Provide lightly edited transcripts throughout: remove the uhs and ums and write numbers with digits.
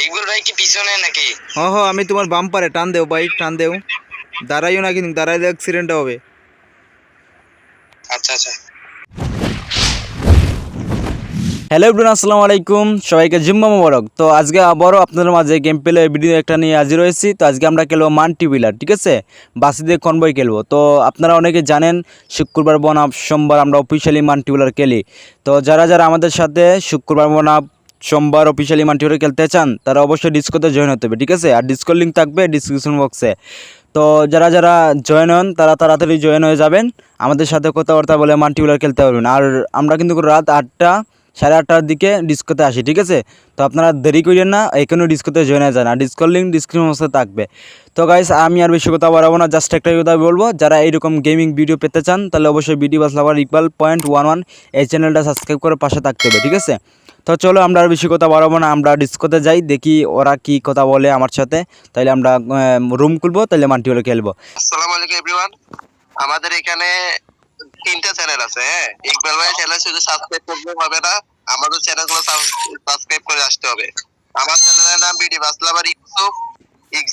ইকবাল ভাই কি পিছনে নাকি? আমি তোমার বাম্পারে টান দেও ভাই, টান দেও। দাঁড়াইও না, কিন্তু দাঁড়াইলে অ্যাক্সিডেন্ট হবে। আচ্ছা আচ্ছা। হ্যালো এভরিওয়ান, আসসালামু আলাইকুম, সবাইকে জুম্মা মোবারক। তো আজকে আবারও আপনাদের মাঝে গেম প্লে ভিডিও একটা নিয়ে হাজির হয়েছি। তো আজকে আমরা খেলবো মাল্টি বিলার, ঠিক আছে, বাসি দিয়ে কনভয় খেলবো। তো আপনারা অনেকে জানেন শুক্রবার বনাম সোমবার আমরা অফিসিয়ালি মাল্টি বিলার খেলি। তো যারা যারা আমাদের সাথে শুক্রবার বনাম সোমবার অফিসিয়ালি মাল্টি বিলার খেলতে চান তারা অবশ্যই ডিসকোতে জয়েন হতে হবে, ঠিক আছে। আর ডিসকোর লিঙ্ক থাকবে ডিসক্রিপশন বক্সে। তো যারা যারা জয়েন হন তারা তাড়াতাড়ি জয়েন হয়ে যাবেন, আমাদের সাথে কথাবার্তা বলে মাল্টি বিলার খেলতে পারবেন। আর আমরা কিন্তু রাত 8টা 8:30টার দিকে ডিসকোতে আসি, ঠিক আছে। তো আপনারা দেরি করেন না, এখানেও ডিসকোতে জয়েন হয়ে যান। আর ডিসকোর লিঙ্ক ডিসক্রিপশন বক্সে থাকবে। তো গাইস, আমি আর বেশি কথা বাড়াবো না, জাস্ট একটাই কথা বলবো, যারা এইরকম গেমিং ভিডিও পেতে চান তাহলে অবশ্যই বিডি বাস লাভার ইকবাল.11 এই চ্যানেলটা সাবস্ক্রাইব করে পাশে থাকতে হবে, ঠিক আছে। তো চলো আমরা আর বেশি কথা বাড়াবো না, আমরা ডিসকোতে যাই, দেখি ওরা কি কথা বলে আমার সাথে। তাইলে আমরা রুম খুলবো, তাইলে মাল্টি হলে খেলবো। আসসালামু আলাইকুম এভরিওয়ান। আমাদের এখানে 3টা চ্যানেল আছে। হ্যাঁ, ইকবাল ভাই চ্যানেল শুধু সাবস্ক্রাইব করলে হবে না, আমাদের চ্যানেলগুলো সাবস্ক্রাইব করে আসতে হবে। আমার চ্যানেলের নাম বিডি বাসলাভার ইউসুফ।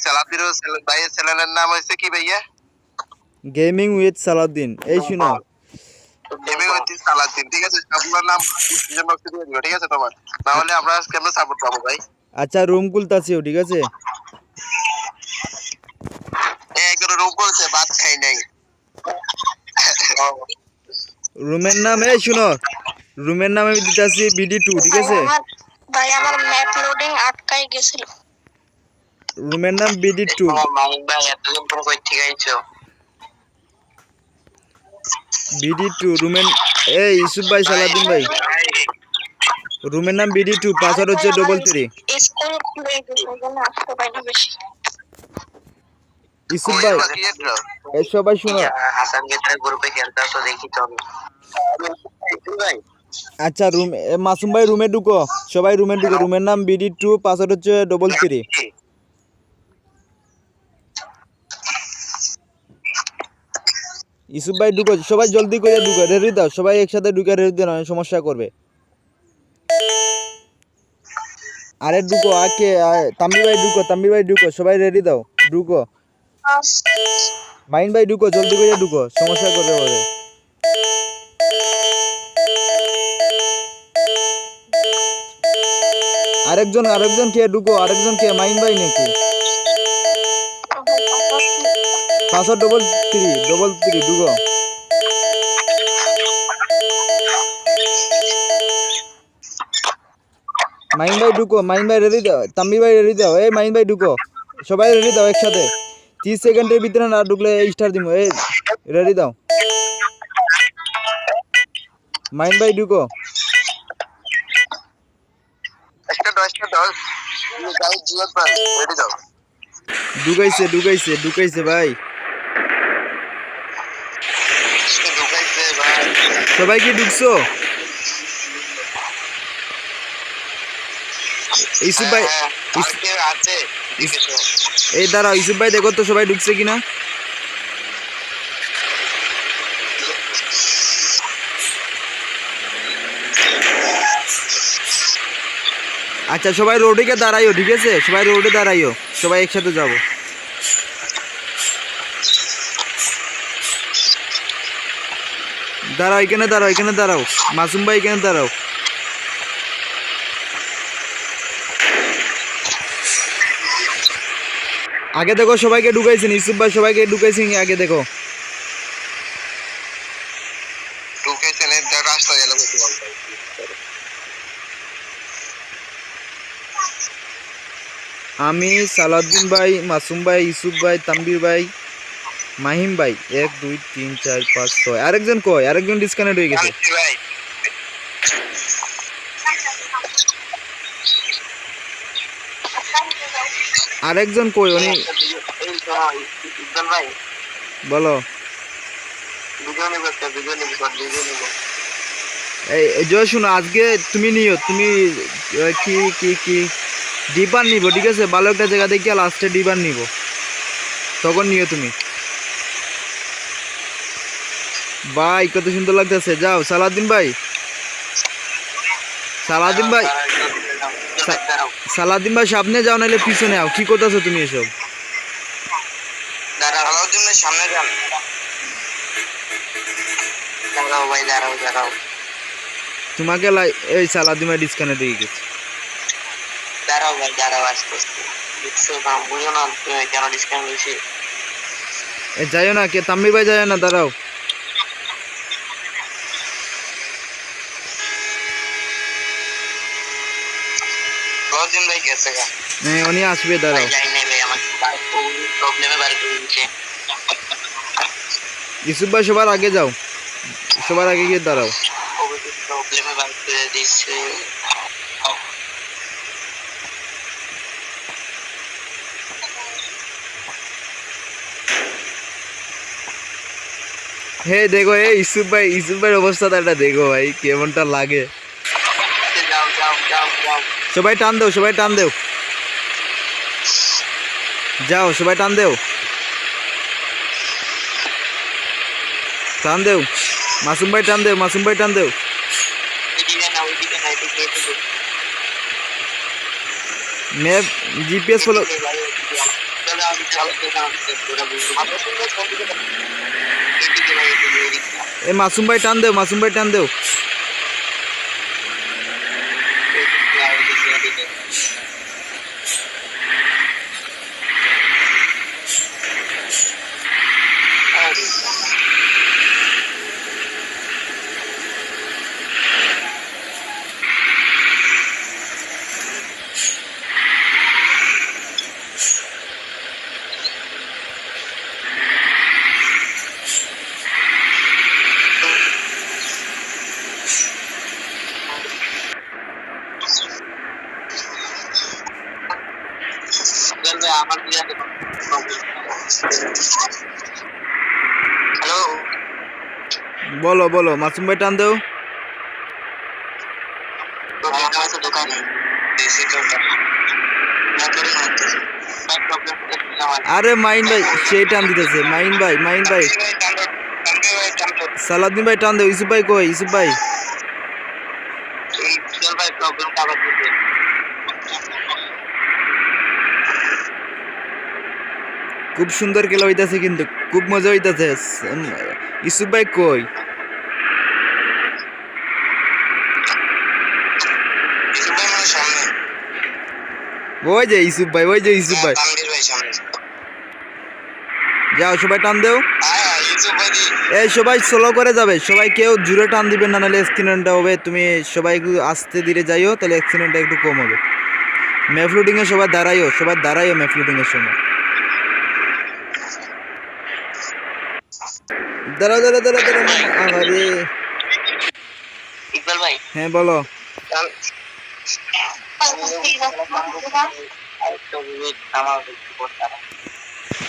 সালাদিন ভাইয়ের চ্যানেলের নাম হয়েছে কি ভাইয়া? Gaming with Salauddin. এই শুনো, গেমিং উইথ সালাদিন, ঠিক আছে। আপনার নাম ডিসক্রিপশন বক্সে দিয়ে দিও, ঠিক আছে তোমার, না হলে আমরা কেমনে সাপোর্ট পাবো ভাই? আচ্ছা রুম খুলতাছিও, ঠিক আছে। একজন রোগ করেছে, ভাত খাই নাই। রুমের নাম, এই শুনো, রুমের নাম আমি দিতেছি BD2, ঠিক আছে। ভাই আমার ম্যাপ লোডিং আটকাই গেছিল। রুমের নাম BD2। মামুন ভাই এতদিন পর কই ঠিক আইছো? BD2 রুমের, এই ইউসুফ ভাই, সালাউদ্দিন ভাই, রুমের নাম BD2, পাসওয়ার্ড হচ্ছে 33। স্কুল খুলে গেছে, জন্য আসতে পারিনি বেশি। ইউসুফ ভাই, এই সবাই শুনো। হাসান গেছে গ্রুপে খেলতে আসো, দেখি তো আমি। ভাই আচ্ছা রুম, মাসুম ভাই রুমে ঢুকো, সবাই রুমে ঢুকো। রুমের নাম BD2, পাসওয়ার্ড হচ্ছে 33। ইউসুফ ভাই ঢুকো, সবাই জলদি করে ঢুকো, রেডি দাও, সবাই একসাথে ঢুকে রেডি দাও, নয় সমস্যা করবে। আরে ঢুকো, আকে তাম্বি ভাই ঢুকো, তাম্বি ভাই ঢুকো, সবাই রেডি দাও, ঢুকো। মাইন ভাই ঢুকো, জলদি করে ঢুকো, সমস্যা করবে বলে। আরেকজন কে ঢুকো, আরেকজন কে, মাইন ভাই নাকি? পাসওয়ার্ড 33 ঢুকো। মাইন ভাই ঢুকো, মাইন ভাই রেডি দাও, তাম্বি ভাই রেডি দাও, এই মাইন ভাই ঢুকো, সবাই রেডি দাও একসাথে। 30 সেকেন্ডের ভিতরে না ঢুকলে স্টার দিব। এই রেডি দাও, মাইন ভাই ঢুকো। ঢুকাইছে ভাই, সবাই কি ঢুকছো? ইউসুফ ভাই, এই দাঁড়াও, ইউসুফ ভাই দেখো তো সবাই ঢুকছে কিনা। আচ্ছা সবাই রোডে গিয়ে দাঁড়াইও, ঠিক আছে, সবাই রোডে দাঁড়াইও, সবাই একসাথে যাব। দাঁড়াও, এখানে দাঁড়াও, মাসুম ভাই এখানে দাঁড়াও। আগে দেখো সবাইকে ঢুকাইছেন, ইউসুফ ভাই সবাইকে ঢুকাইছেন, আগে দেখো। আমি, সালাউদ্দিন ভাই, মাসুম ভাই, ইউসুফ ভাই, তাম্বির ভাই, মাহিম ভাই, 1 2 3 4 5 6। আরেকজন কই? আরেকজন ডিসকানেক্ট হয়ে গেছে। আরেকজন কই? উনি বলো। এই জয় শুনো, আজকে তুমি নিও, তুমি কি কি কি ডিপার নিব, ঠিক আছে, ভালো একটা জায়গা দেখে লাস্টে ডিপার নিব, তখন নিও তুমি। ভাই কত সুন্দর লাগতেছে, যাও সালাউদ্দিন ভাই, সালাউদ্দিন ভাই, দাঁড়াও সালাদিন ভাই সামনে যাও, নাহলে পিছনে আও। কি করতেছো তুমি এসব? দাঁড়াও সালাউদ্দিন ভাই সামনে যান দাঁড়াও ভাই দাঁড়াও তোমাকে এই সালাদিন ভাই ডিসকানেক্ট হয়ে গেছে। দাঁড়াও ভাই দাঁড়াও আস্তে আস্তে বুঝছো না বুঝো না তুমি কেন ডিসকাউন্ট হয়েছে এ যাইও না, কে তাম্বির ভাই যাইও না, দাঁড়াও। সালাউদ্দিন ভাই গেছে গা হ্যাঁ উনি আসবে, দাঁড়াও। ভাই যাই নাই ভাই আমার প্রবলেমে বার করে দিচ্ছে ইউসুফ ভাই সবার আগে যাও, সবার আগে গিয়ে দাঁড়াও। প্রবলেমে বার করে দিচ্ছে হে দেখো, এই ইউসুফ ভাইয়ের অবস্থাটা একটা দেখো ভাই, কেমনটা লাগে। যাও সবাই টান দেও, সবাই টান দেও, যাও সবাই টান দেও, টান দেও। মাসুম ভাই টান দেও, মাসুম ভাই টান দেও। ওইদিকে না এদিকে ম্যাপ জিপিএস ফলো। এ মাসুম ভাই টান দেও, মাসুম ভাই টান দেও। হ্যালো বলো বলো, মাসুম ভাই টান দেও। দোকানে আরে মাইন ভাই সেই টান দিতেছে, মাইন ভাই সালাউদ্দিন ভাই টান দেও। ইউসুফ ভাই কই? ইউসুফ ভাই খুব সুন্দর খেলা হইতাছে, কিন্তু খুব মজা হইতাছে। ইউসুফ ভাই কই? ওই যে ইউসুফ ভাই, ওই যে ইউসুফ ভাই। যাও সবাই টান দেও। এই সবাই স্লো করে যাবে, সবাই কেউ জোরে টান দিবেন না, নাহলে অ্যাক্সিডেন্টটা হবে। তুমি সবাই একটু আস্তে ধীরে যাইও, তাহলে অ্যাক্সিডেন্টটা একটু কম হবে। ম্যাপ লুডিং এ সবাই দাঁড়াইও, ম্যাপ লুডিং এর সময়। দাঁড়াও। আরে ইকবাল ভাই হ্যাঁ বলো।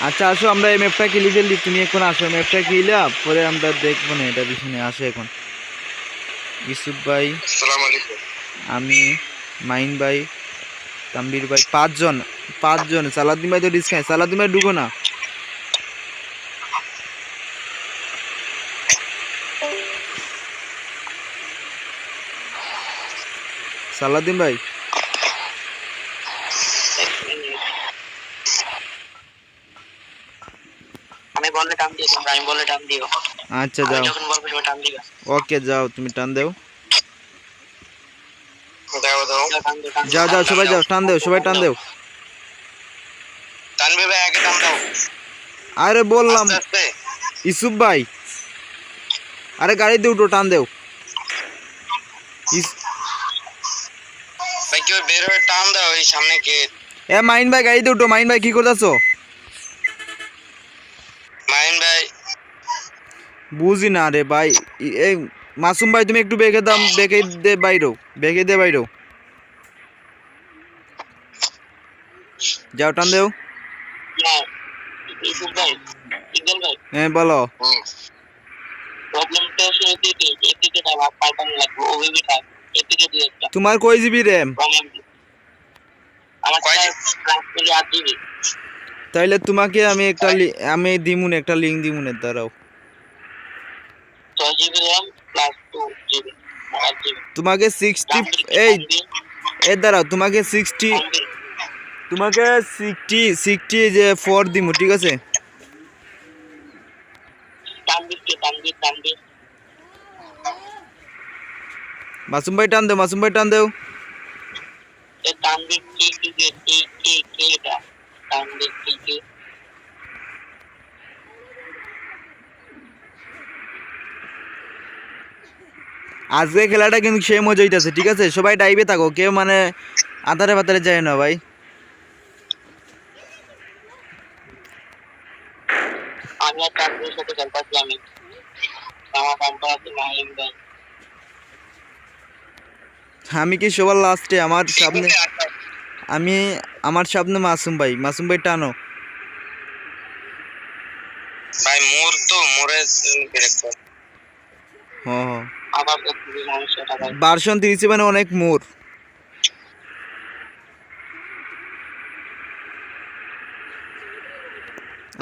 আচ্ছা আসো, আমরা এই ম্যাপটা কিলি ফেললি, তুমি এখন আসো, ম্যাপটা কিলা পরে আমরা দেখবো না এটা পিছনে। আসো এখন। ইউসুফ ভাই, আসসালামু আলাইকুম আমি, মাইন ভাই, তাম্বির ভাই, পাঁচজন। সালাউদ্দিন ভাই তো ডিসকাই, সালাউদ্দিন ভাই ঢুকো না। সালাউদ্দিন ভাই আমি বললে টান দিও তোমরা আমি বললে টান দিও আচ্ছা আমি যাও। যখন বলবো তুমি টান দিবা ওকে যাও, তুমি টান দেও। টান দিও যাও সবাই যাও, টান দেও, সবাই টান দেও। তানভীর ভাই আগে টান দাও আরে বললাম আস্তে আস্তে ইউসুফ ভাই, আরে গাড়িতে উঠো, টান দেও। ভাই কেউ বের হয়ে টান দাও এই সামনে গেট এ মাইন ভাই গাড়িতে উঠো। মাইন ভাই কি করতেছো? মাইন ভাই বুঝি না রে ভাই। এই মাসুম ভাই তুমি একটু বেঁকে দে বাইরো। যাও টান দেও। না ইসুফ ভাই ইকবাল ভাই হ্যাঁ বলো। প্রবলেমটা হচ্ছে এদিকে না পাল্টানো লাগবে ওভাবে থাক এদিকে দিয়ে একটা তোমার কয় জিবি র্যাম? আমার কয় জিবি 8 জিবি তাইলে তোমাকে আমি আমি একটা লিংক দিমুনে, দাঁড়াও। 6 GB RAM plus 2 GB 8 GB তোমাকে এ দাঁড়াও তোমাকে 60 যে 4 দিমু, ঠিক আছে? তানভীর মাসুম ভাই টান দেও, মাসুম ভাই টান দেও। এ তানভীর কি এটা তানভীর কি আজকে খেলাটা কিন্তু সেই মজা হইতাছে, ঠিক আছে? সবাই ডাইভে থাকো, কেউ মানে আতারে পাতারে যায় না ভাই। আমি আর তানভীরের সাথে খেলতেছি। আমার নামটা আছে মাহিম ভাই। আমি কি সবার লাস্টে? আমার সামনে মাসুম ভাই, মাসুম ভাই টানো ভাই মোরে ডিরেক্টর হ হ। আমার কাছে সমস্যাটা ভাই। ভার্সন 37 অনেক মোর।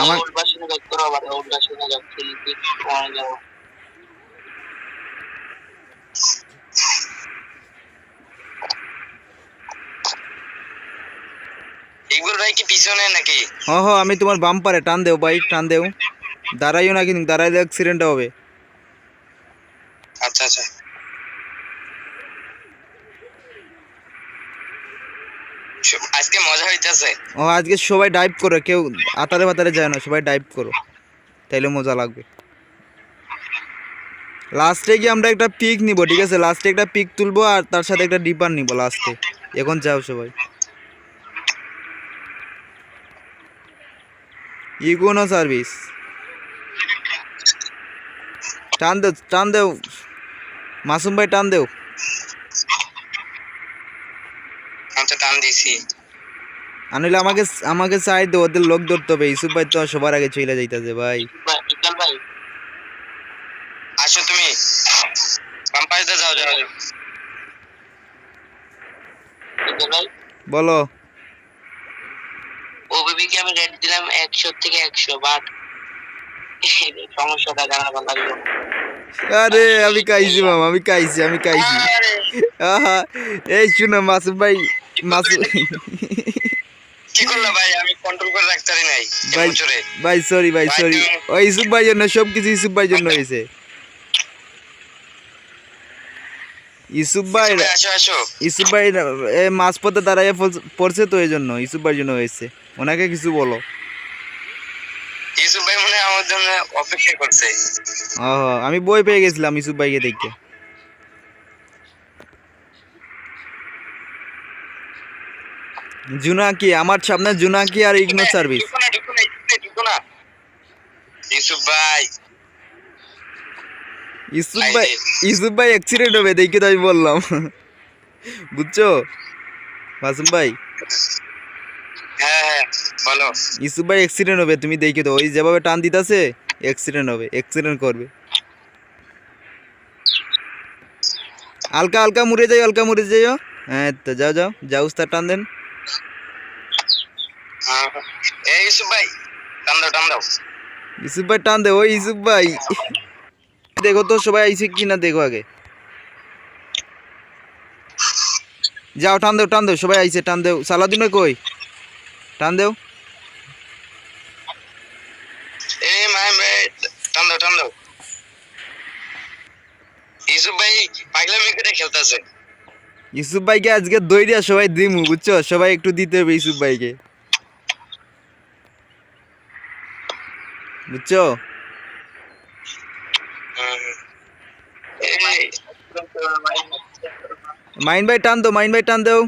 আমার ওল্ড ভার্সনে ব্যাক করো, আবার ওল্ড ভার্সনে যাচ্ছি ওয়ান যাব। ইকবাল ভাই কি পিছনে নাকি? হ হ, আমি তোমার বাম্পারে টান দেও ভাই, টান দেও। দাঁড়াইও না, কিন্তু দাঁড়াইলে অ্যাক্সিডেন্ট হবে। আচ্ছা আচ্ছা, আজকে মজা হইতাছে। ও আজকে সবাই ডাইভ করো, কেউ আতারে পাতারে যায় না, সবাই ডাইভ করো, তাইলে মজা লাগবে। লাস্টে গিয়ে আমরা একটা পিক নিব, ঠিক আছে? লাস্টে একটা পিক তুলবো আর তার সাথে একটা ডিপার নিব লাস্টে। এখন যাও সবাই। ইগোনো সার্ভিস টান দেও, টান দেও মাসুম ভাই, টান দেও। আচ্ছা টান দিছি। আনিলে আমাকে সাইড দে, ওদের লোক ধরতে হবে। ইউসুফ ভাই তো সবার আগে চলে যাইতাছে ভাই। ইকবাল ভাই আসো, তুমি বাম পাশে যাও যাও। ইকবাল ভাই বলো। ও বেবিকে আমি রেট দিলাম 100 থেকে 100, বাট সমস্যাটা জানাবার লাগলো। আরে আমি কাইছি মামা, আমি কাইছি। আহা, এই শুনো মাসুম ভাই, মাসুম কি করলা ভাই? আমি কন্ট্রোল করে রাখতে পারি নাই ভাই, চোরে। ভাই সরি ভাই, সরি। ওই ইউসুফ ভাই জন্য, সব কিছু ইউসুফ ভাই জন্য হয়েছে। ইউসুফ ভাই আসো আসো। ইউসুফ ভাই মাঝপথে দাঁড়াইয়ে পড়ছে, তো এই জন্য ইউসুফ ভাইয়ের জন্য হয়েছে। ওনাকে কিছু বলো। ইউসুফ ভাই মনে হয় আমার জন্য অপেক্ষা করছে। ও, আমি বই পেয়ে গেছিলাম ইউসুফ ভাইকে দেখে। জুনাকি আমার সামনে, জুনাকি আর ইগনো সার্ভিস। ঢুকো না ইউসুফ ভাই। ইউসুফ ভাই অ্যাক্সিডেন্ট হবে দেখে তো আমি বললাম। বুঝছো মাসুম ভাই? হ্যাঁ হ্যাঁ বলো। ইউসুফ ভাই অ্যাক্সিডেন্ট হবে, তুমি দেখে তো। ওই যেভাবে টান দিতেছে, অ্যাক্সিডেন্ট হবে, অ্যাক্সিডেন্ট করবে। হালকা হালকা মুড়ে যাই, হালকা মুড়ে যাইও। হ্যাঁ তো যাও যাও যাও, উস্তাদ টান দেন। এই ইউসুফ ভাই টান দাও টান দাও। ইউসুফ ভাই টান দে। ওই ইউসুফ ভাই দেখো তো সবাই আইছে কিনা, দেখো আগে। যাও টান দেও, টান দেও, সবাই আইছে, টান দেও। সালাদিন ভাই কই? টান দেও। এই মাহিম ভাই টান দাও টান দাও। ইউসুফ ভাই পাগলামি করে খেলতেছে। ইউসুফ ভাইকে আজকে দইরা সবাই দিমু, বুঝছো? সবাই একটু দিতে হবে ইউসুফ ভাইকে, বুঝছো? মাইন ভাই টান দো, মাইন ভাই টান দেও।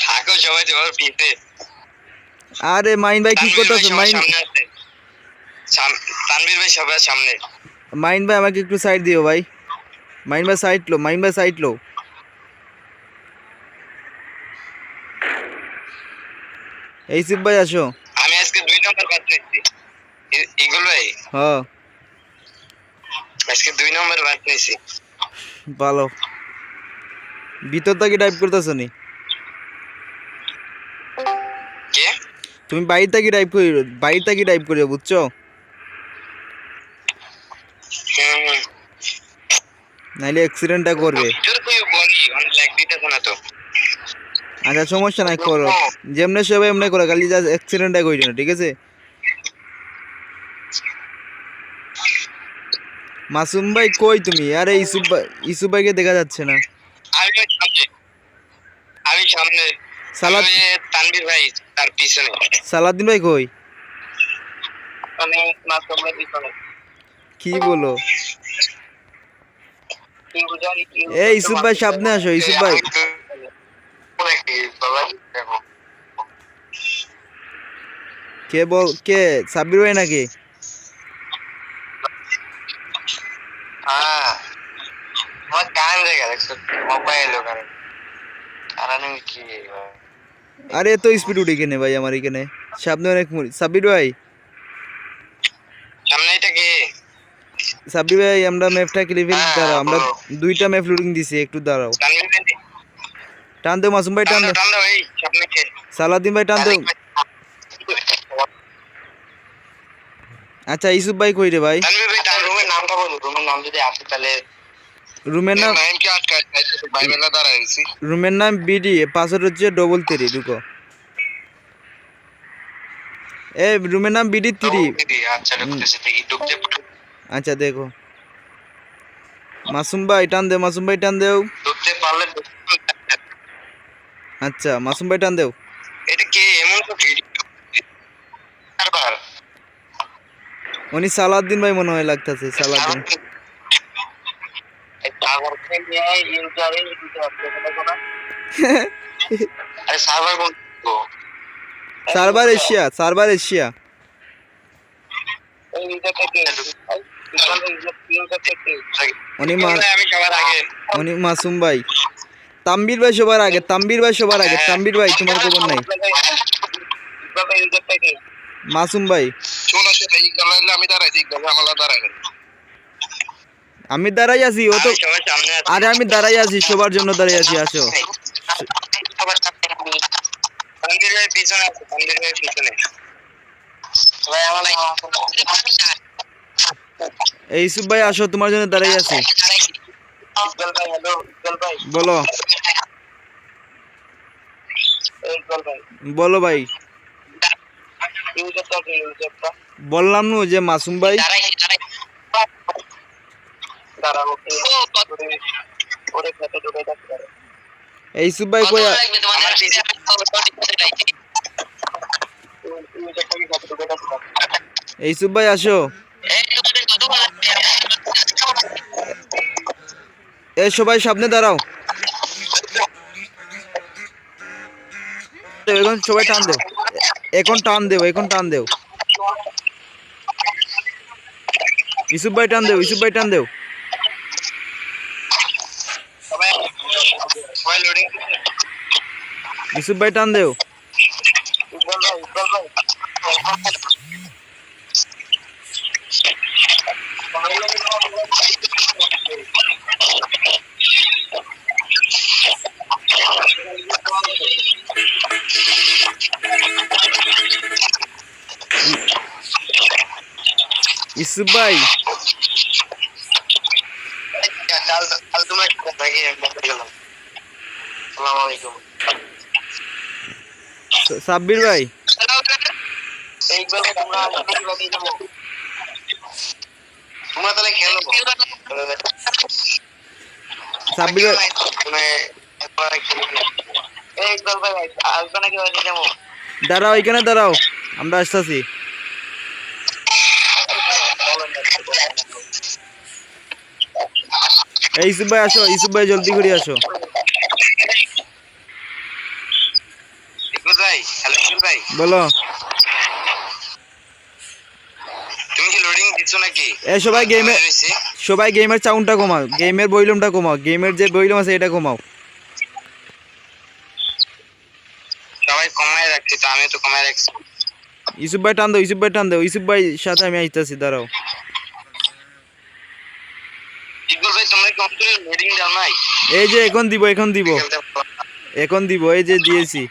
থাকো সবাই তোমার পিছে। আরে মাইন ভাই কি করতেছো? তানভীর ভাই সবার সামনে। মাইন ভাই আমাকে একটু সাইড দিও ভাই। মাইন ভাই সাইড লো, মাইন ভাই সাইড লো। এই ইউসুফ ভাই আসো। আমি আজকে 2 নম্বর বাদ নিয়েছি। ইগল ভাই হ্যাঁ আজকে 2 নম্বর বাদ নিয়েছি। ভালো। ভিতর থেকে টাইপ করতেছো নি? কে? তুমি বাইরে থেকে টাইপ করি, বাইরে থেকে টাইপ করিও, বুঝছো? নাইলে অ্যাক্সিডেন্টটা করবে। ভিতর থেকে বলি অনেক তো আচ্ছা সমস্যা নাই, করো যেমনে সবাই এমনি করো, খালি জাস্ট অ্যাক্সিডেন্টটা কইছো না, ঠিক আছে? মাসুম ভাই কই তুমি? আরে ইসুফ ভাইকে দেখা যাচ্ছে না। আমি সামনে আমি সামনে সালাদ আমি তানভীর ভাই তার পিছনে সালাদ্দিন ভাই কই? মানে মাসুম ভাই পিছনে কি বলো? কি বুঝাই এই ইসুফ ভাই সামনে আসো, ইসুফ ভাই। কে সাব্বির ভাই নাকি? হ্যাঁ আমার কান রে গেছে মোবাইল ওখানে কারণ কি আরে এত স্পিড উঠে কেনে ভাই আমার এখানে? সামনে অনেক সাব্বির ভাই, সামনে এটা কি সাব্বির ভাই আমরা ম্যাপটা ক্লিয়ার দাঁড়াও, আমরা বলো। 2টা ম্যাপ লোডিং দিছি, একটু দাঁড়াও। তানভীর ভাই টান দেও মাসুম ভাই, টান দেও। টান দাও এই সামনে কে সালাদ্দিন ভাই টান দেও। আচ্ছা ইসুফ ভাই কই রে ভাই? তানভীর ভাই তার রুমের নামটা বলো রুমের নাম যদি আসে তাহলে রুমের নাম নাম কি আটকা ভাই মেলা দাঁড়াইছি রুমের নাম বিডি, পাসওয়ার্ড হচ্ছে 33, ঢুকো। এ রুমের নাম বিডি 3। আচ্ছা ঢুকতেছে দেখি ঢুকতে আচ্ছা দেখো মাসুম ভাই টান দেও, মাসুম ভাই টান দেও। ঢুকতে পারলে আচ্ছা মাসুম ভাই টান দেও। এটা কি এমন তো ভিডিও বারবার উনি সালাদ্দিন ভাই মনে হয় লাগতেছে, সালাদ্দিন। সার্ভার থেকে নিয়ে ইউজারে দিতে হবে দেখো না আরে সার্ভার বলতো সার্ভার এশিয়া। এই ইউজার থেকে ইউজার থেকে উনি আমি সবার আগে উনি মাসুম ভাই। তাম্বির ভাই সবার আগে, তাম্বির ভাই সবার আগে, তাম্বির ভাই তোমার খবর নাই। ইউজার থেকে মাসুম ভাই শোনো সেটা ইকবাল হইলে আমি দাঁড়াইছি ইকবাল আমলা দাঁড়াই না আমি দাঁড়াই আছি, ও তো সবার সামনে আছে আরে আমি দাঁড়াই আছি, সবার জন্য দাঁড়াই আছি, আসো। সবার সামনে আমি তানভীর ভাই পিছনে আছে তানভীর ভাই পিছনে ভাই আমার এই ইসুফ ভাই আসো, তোমার জন্য দাঁড়াই আছি। ইকবাল ভাই হ্যালো ইকবাল ভাই বলো ইকবাল ভাই বলো ভাই। ইউজারটা কি ইউজারটা বললাম নু যে মাসুম ভাই। দাঁড়াবো ওরে খেতে ঢুকে যাচ্ছে এই ইসুফ ভাই কই? আমার ইউজারটা কি খেতে ঢুকে যাচ্ছে এই ইসুফ ভাই আসো। এই সবাই সামনে দাঁড়াও। এখন সবাই টান দেও, এখন টান দেও, এখন টান দেও। ইসুফ ভাই টান দেও, ইসুফ ভাই টান দেও। সবাই লোডিং ইসুফ ভাই টান দেও। ইকবাল ভাই ইসুফ ভাই কাল তোমরা দেখি গেলাম আসসালামু আলাইকুম সাব্বির ভাই ইকবাল ভাই তোমরা তোমরা তাহলে খেলো সাব্বির ভাই ইকবাল ভাই আসবে নাকি বাড়ি যাবো দাঁড়াও, এখানে দাঁড়াও, আমরা আসতেছি। এই ইসুফ ভাই আসো, ইসুফ ভাই জলদি করে আসো। ভাই হ্যালো ভাই বলো তুমি কি লোডিং দিচ্ছ নাকি এই সবাই গেমের সাউন্ডটা কমাও, গেমের ভলিউমটা কমাও, গেমের যে ভলিউম আছে এটা কমাও। সবাই কমায় রাখছি তো আমি তো কমায় রাখছি ইসুফ ভাই টান দাও, ইসুফ ভাই টান দাও, ইসুফ ভাই সাথে আমি আইতাছি, দাঁড়াও। ইকবাল ভাই তোমরা কি অন্তরে লোডিং দাও নাই এই যে এখন দিব, এখন দিব, এখন দিব, এই যে দিয়েছি।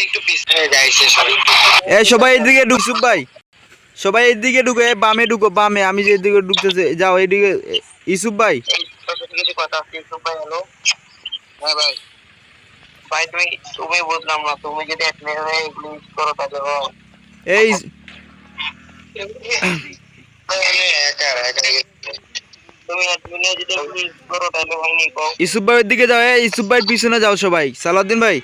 একটু পিছনে যাইছে সবাই এই সবাই এদিকে ঢুক, ইসুফ ভাই সবাই এদিকে ঢুকে, বামে ঢুকো, বামে, আমি যে এদিকে ঢুকতেছে, যাও এইদিকে। ইসুফ ভাই আপনার সাথে কিছু কথা আছে ইউসুফ ভাই। হ্যালো হ্যাঁ ভাই। ভাই তুমি বুঝলাম না, তুমি যদি অ্যাডমিনে এগুলো ইউজ করো তাহলে এই তুমি অ্যাডমিনে যদি এগুলো ইউজ করো তাহলে হয়নি কও। ইউসুফ ভাইয়ের দিকে যাও, ইউসুফ ভাইয়ের পিছনে যাও সবাই। সালাউদ্দিন ভাই,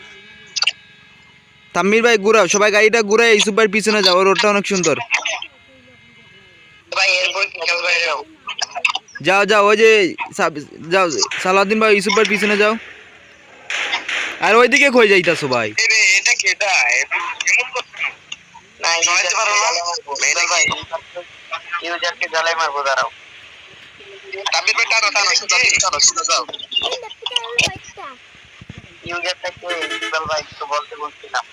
তাম্মির ভাই ঘুরাও, সবাই গাড়িটা ঘুরায় ইউসুফ ভাইয়ের পিছনে যাও, ওই রোডটা অনেক সুন্দর। ভাই এরপর কি খেলবে যাও? যাও যাও, ওই যে যাও সালাউদ্দিন ভাই ইউসুফ ভাইয়ের পিছনে যাও। আর ওইদিকে কই যাইতাছো ভাই? এটা কেটা এমন করছো না, চালাতে পারো না মেরে ভাই। ইউজারকে জ্বালাই মারবো, দাঁড়াও। তামির ভাই টানো টানো টানো সোজা যাও। ইউজারটা কে ইকবাল ভাই তো বলতে বলছিলাম।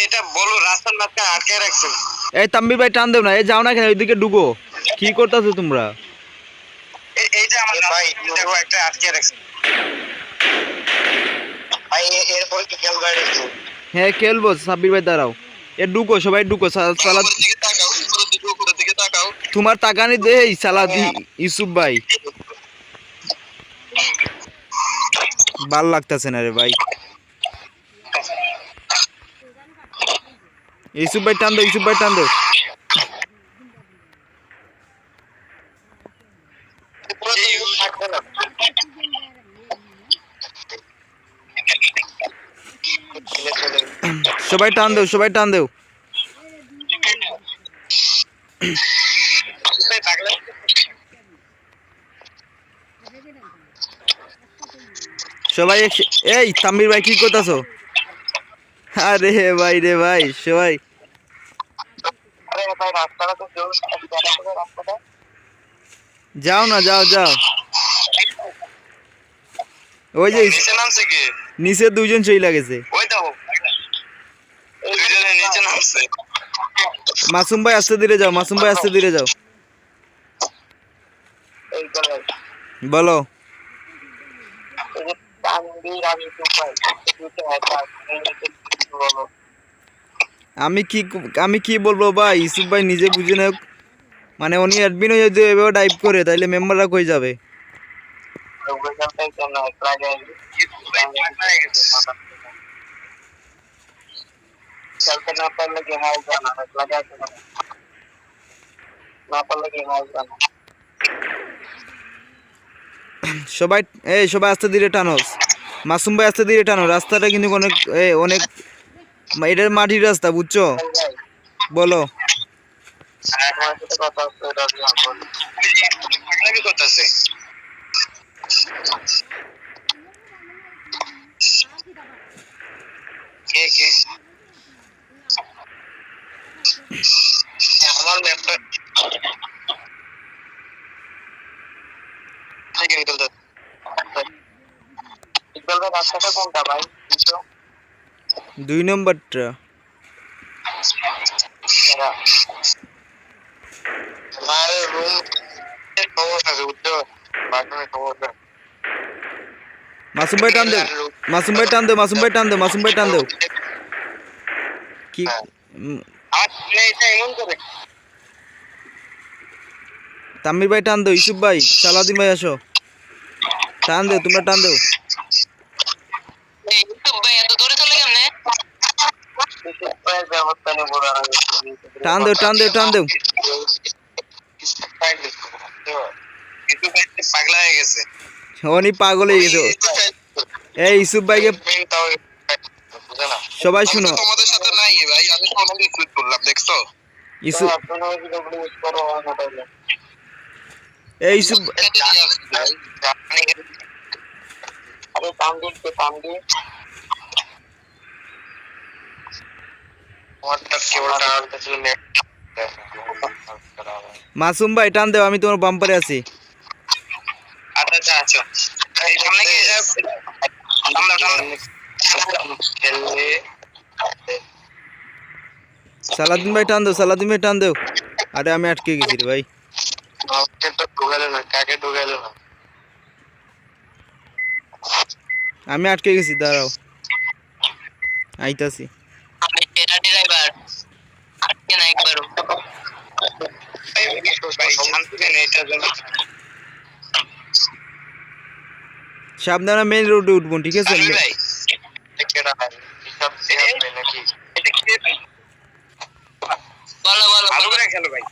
এটা বলো, রাস্তার মাঝখানে আটকে রাখছেন। এই তাম্বির ভাই টান দেও না, এই যাও না কেন, ওইদিকে ঢুকো। কি করতেছো তোমরা? এই যে আমার ভাই দেখো একটা আটকে রাখছেন ভাই। এরপর কি খেলবে রাখছো? হ্যাঁ খেলবো, সাব্বির ভাই দাঁড়াও। এ ঢুকো, সবাই ঢুকো। সালাদ উপরের দিকে তাকাও, উপরের দিকে তাকাও। তোমার তাকানি দে, এই সালাদ ইউসুফ ভাই ভাল লাগতেছে না রে ভাই। ইউসুফ ভাই টান দাও, ইউসুফ ভাই টান দাও। থাকবে না। সবাই টান দেও, সবাই টান দেও। সবাই এই তাম্বির ভাই কি করতেছো? আরে ভাই রে ভাই, সবাই আরে ভাই রাস্তাটা তো জোর রাস্তাটা। যাও না, যাও যাও। ওই যে নিচে নামছে কি? নিচে দুইজন চইলা গেছে। ওই দেখো দুইজনে নিচে নামছে। মাসুম ভাই আস্তে ধীরে যাও, মাসুম ভাই আস্তে ধীরে যাও। এই করে বলো। এই যে তানভীর আর ইউসুফ ভাই দুটো হ্যাকার, বলো। আমি কি বলবো ভাই, ইউসুফ ভাই নিজে বুঝে না, মানে উনি অ্যাডমিন হয়ে যদি এভাবে টাইপ করে তাইলে মেম্বাররা কই যাবে? খেলতে না পারলে কি হয় জানা, না পারলে কি হয় জানা। সবাই সবাই আস্তে ধীরে টানো। মাসুম ভাই আস্তে ধীরে টানো, রাস্তাটা কিন্তু অনেক অনেক এটার মাটির রাস্তা, বুঝছো? বলো। আমার সাথে কথা হচ্ছে, এটা আমি করতেছে। কে কে আমার ল্যাপটপ ইকবাল ভাই রাস্তাটা কোনটা ভাই? 2 নম্বরটা। আমার রুম খবর আছে, বুঝছো? বাথরুমে খবর আছে। মাসুম ভাই টান দেও, মাসুম ভাই টান দেও, মাসুম ভাই টান দেও, মাসুম ভাই টান দেও। কি আমার এটা এমন করে তাম্মির ভাই টান দেও, ইউসুফ ভাই, সালাউদ্দিন ভাই আসো, টান দেও, তোমরা টান দেও। ইউটিউব ভাই এত দূরে চলে কেমনে? ব্যবস্থা নেবো, টান দেও, টান দেও, টান দেও। পাগলা হয়ে গেছে, উনি পাগল হয়ে গেছে। এই ইউসুফ ভাইকে সবাই শুনো। তোমাদের সাথে নাই ভাই, আমি তো অনলি ক্লিক করলাম, দেখছো? ইউসুফ এই ইউসুফ মাসুম ভাই টান দেও, আমি তোমার বাম্পারে আছি। আচ্ছা আচ্ছা, এই সামনে কি সালাউদ্দিন ভাই টান দেও, সালাউদ্দিন ভাই টান দেও। আরে আমি আটকে গেছি রে ভাই। আমি আটকে গেছি, দাঁড়াও আইতাছি। আমি টেরা ড্রাইভার আটকে না একবারও। ভাই শান্তি দেন এটার জন্য। সাবধানে মেইন রোডে উঠবো, ঠিক আছে? তানভীর ভাই কেডা ভাই সব শেয়ার হবে নাকি এটা কি বলো বলো ভালো করে খেলো ভাই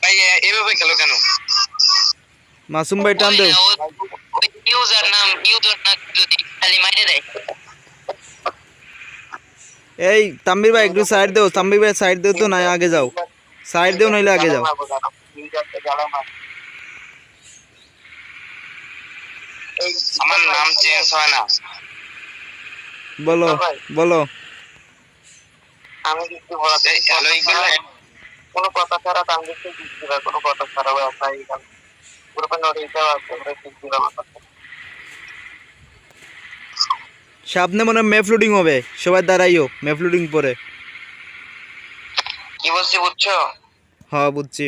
ভাই এভাবে খেলো কেন মাসুম ভাই টান দেও। ইউজার নাম যদি খালি মাইরে দেয় এই তাম্বির ভাই একটু সাইড দেও, তাম্বির ভাই সাইড দেও তো, না আগে যাও, সাইড দেও নইলে আগে যাও। আমার নাম চেঞ্জ হয় না বলো বলো। আমি কিছু বলতে হ্যালো ইকবাল ভাই কোনো কথা ছাড়া তানভীরকে দিচ্ছিল কোনো কথা ছাড়া ওই আপনার এখানে গ্রুপে নোটিফিকেশন আছে আমরা দিচ্ছিল সামনে মনে ম্যাপ লোডিং হবে, সবাই দাঁড়াইও ম্যাপ লোডিং পরে। কি বলছি বুঝছো হ্যাঁ বুঝছি।